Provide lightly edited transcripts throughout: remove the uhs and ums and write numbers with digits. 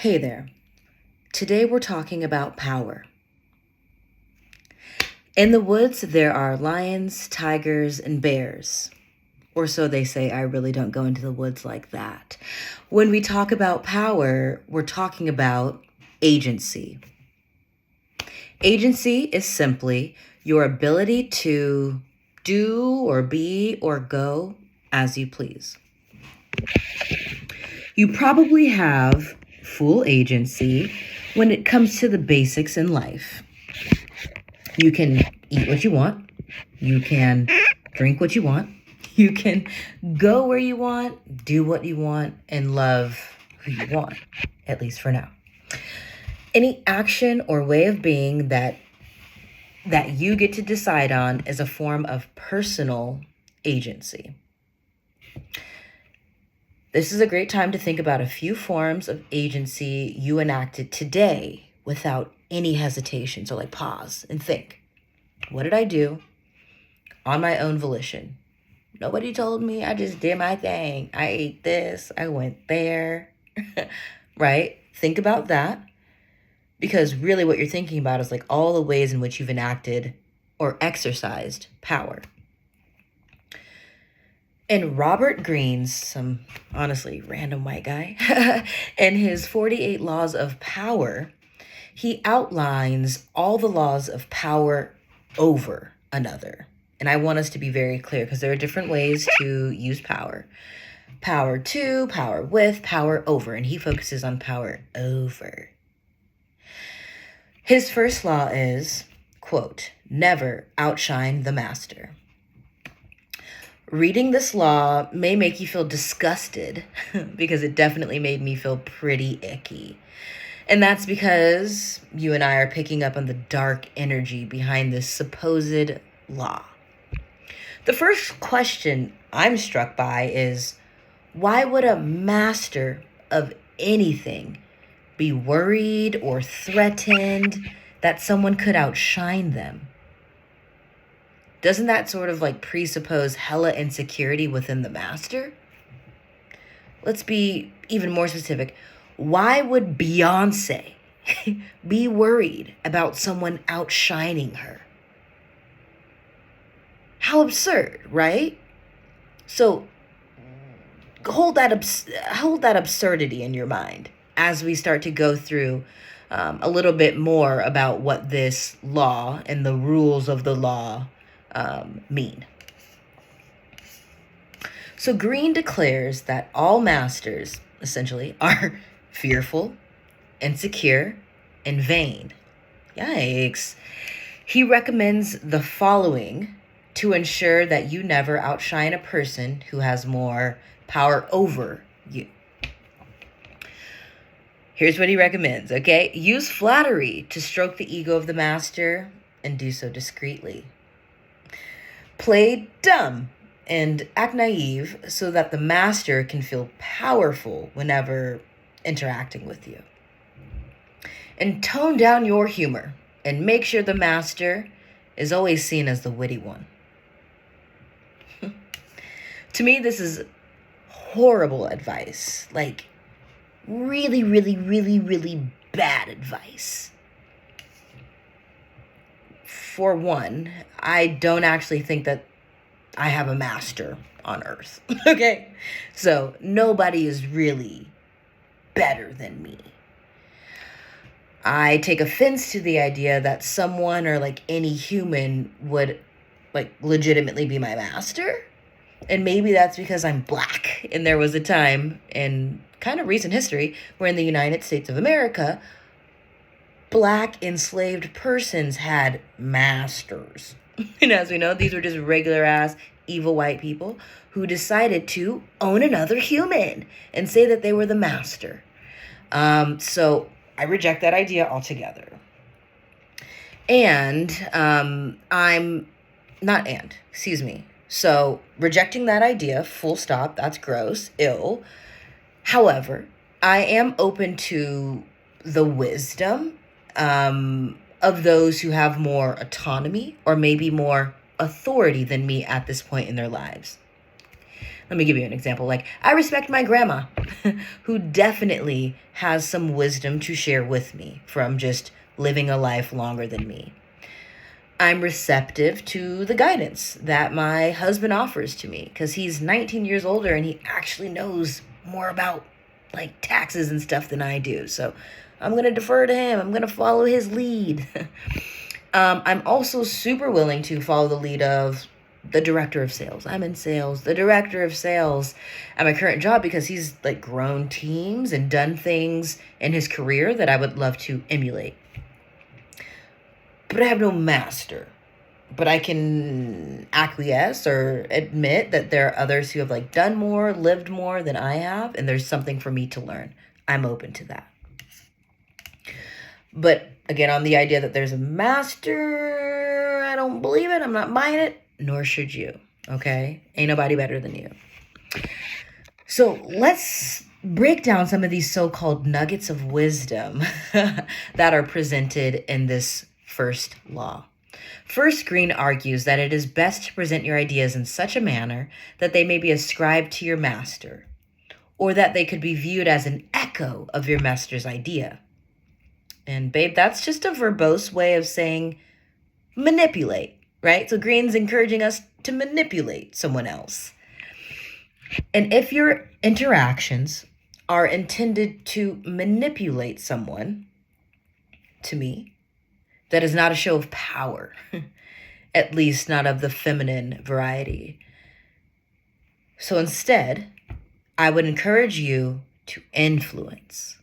Hey there. Today we're talking about power. In the woods, there are lions, tigers, and bears. Or so they say. I really don't go into the woods like that. When we talk about power, we're talking about agency. Agency is simply your ability to do or be or go as you please. You probably have full agency when it comes to the basics in life. You can eat what you want. You can drink what you want. You can go where you want, do what you want, and love who you want, at least for now. Any action or way of being that you get to decide on is a form of personal agency. This is a great time to think about a few forms of agency you enacted today without any hesitation. So pause and think, what did I do on my own volition? Nobody told me. I just did my thing. I ate this. I went there. Right? Think about that. Because really what you're thinking about is all the ways in which you've enacted or exercised power. And Robert Greene's, some honestly random white guy, in his 48 Laws of Power, he outlines all the laws of power over another. And I want us to be very clear because there are different ways to use power. Power to, power with, power over. And he focuses on power over. His first law is, quote, never outshine the master. Reading this law may make you feel disgusted because it definitely made me feel pretty icky. And that's because you and I are picking up on the dark energy behind this supposed law. The first question I'm struck by is, why would a master of anything be worried or threatened that someone could outshine them? Doesn't that sort of presuppose hella insecurity within the master? Let's be even more specific. Why would Beyonce be worried about someone outshining her? How absurd, right? So hold that absurdity in your mind as we start to go through a little bit more about what this law and the rules of the law mean. So Greene declares that all masters, essentially, are fearful, insecure, and vain. Yikes. He recommends the following to ensure that you never outshine a person who has more power over you. Here's what he recommends, okay? Use flattery to stroke the ego of the master and do so discreetly. Play dumb and act naive so that the master can feel powerful whenever interacting with you. And tone down your humor and make sure the master is always seen as the witty one. To me, this is horrible advice. Really, really, really, really bad advice. For one, I don't actually think that I have a master on earth. Okay? So nobody is really better than me. I take offense to the idea that someone or any human would legitimately be my master. And maybe that's because I'm black. And there was a time in kind of recent history where in the United States of America, black enslaved persons had masters. And as we know, these were just regular ass evil white people who decided to own another human and say that they were the master. So I reject that idea altogether. So rejecting that idea, full stop, that's gross, ill. However, I am open to the wisdom of those who have more autonomy or maybe more authority than me at this point in their lives. Let me give you an example. Like, I respect my grandma, who definitely has some wisdom to share with me from just living a life longer than me. I'm receptive to the guidance that my husband offers to me because he's 19 years older and he actually knows more about like taxes and stuff than I do. So I'm going to defer to him. I'm going to follow his lead. I'm also super willing to follow the lead of the director of sales. I'm in sales, the director of sales at my current job because he's like grown teams and done things in his career that I would love to emulate. But I have no master. But I can acquiesce or admit that there are others who have like done more, lived more than I have, and there's something for me to learn. I'm open to that. But again, on the idea that there's a master, I don't believe it. I'm not buying it, nor should you. Okay? Ain't nobody better than you. So let's break down some of these so-called nuggets of wisdom that are presented in this first law. First Green argues that it is best to present your ideas in such a manner that they may be ascribed to your master, or that they could be viewed as an echo of your master's idea. And babe, that's just a verbose way of saying manipulate, right? So Green's encouraging us to manipulate someone else. And if your interactions are intended to manipulate someone, to me, that is not a show of power, at least not of the feminine variety. So instead, I would encourage you to influence.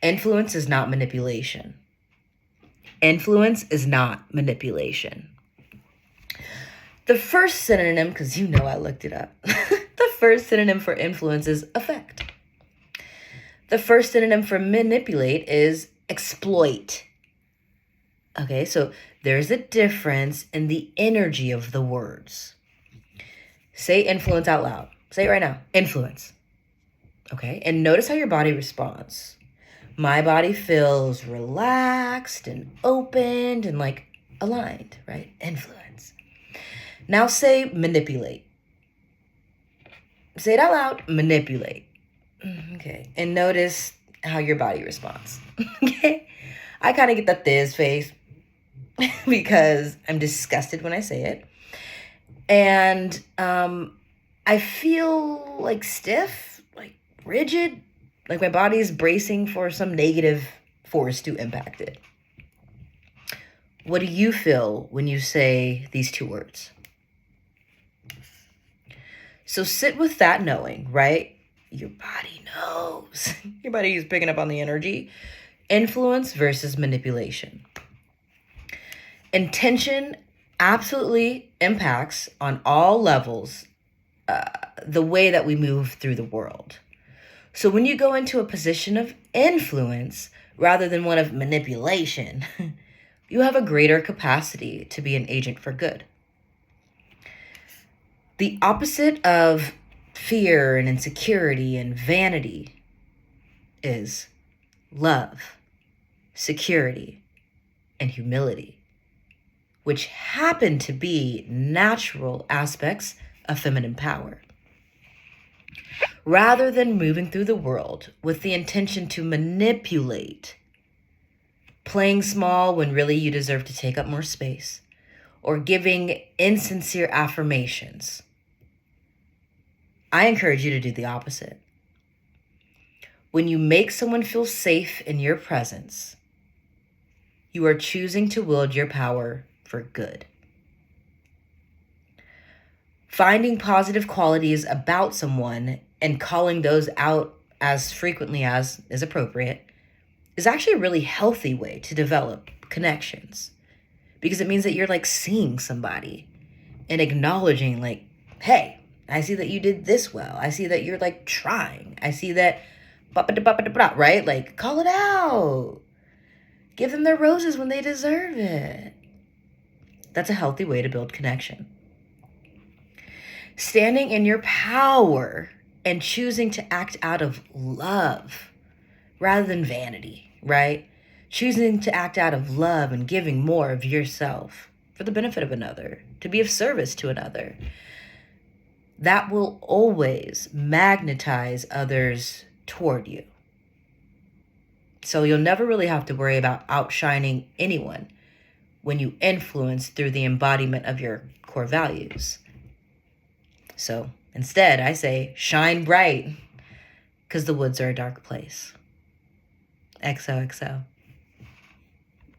Influence is not manipulation. Influence is not manipulation. The first synonym, because you know I looked it up, the first synonym for influence is affect. The first synonym for manipulate is exploit. Okay, so there's a difference in the energy of the words. Say influence out loud. Say it right now. Influence. Okay, and notice how your body responds. My body feels relaxed and opened and like aligned, right? Influence. Now say manipulate. Say it out loud. Manipulate. Okay, and notice how your body responds. Okay, I kind of get the thiz face because I'm disgusted when I say it. And I feel like stiff, like rigid, like my body is bracing for some negative force to impact it. What do you feel when you say these two words? So sit with that knowing, right? Your body knows. Your body is picking up on the energy. Influence versus manipulation. Intention absolutely impacts on all levels the way that we move through the world. So when you go into a position of influence rather than one of manipulation, you have a greater capacity to be an agent for good. The opposite of fear and insecurity and vanity is love, security, and humility, which happen to be natural aspects of feminine power. Rather than moving through the world with the intention to manipulate, playing small when really you deserve to take up more space, or giving insincere affirmations, I encourage you to do the opposite. When you make someone feel safe in your presence, you are choosing to wield your power for good. Finding positive qualities about someone and calling those out as frequently as is appropriate is actually a really healthy way to develop connections, because it means that you're like seeing somebody and acknowledging like, hey, I see that you did this well. I see that you're like trying. I see that, right? Like, call it out. Give them their roses when they deserve it. That's a healthy way to build connection. Standing in your power and choosing to act out of love rather than vanity, right? Choosing to act out of love and giving more of yourself for the benefit of another, to be of service to another. that will always magnetize others toward you. So you'll never really have to worry about outshining anyone when you influence through the embodiment of your core values. So instead, I say shine bright, because the woods are a dark place. XOXO.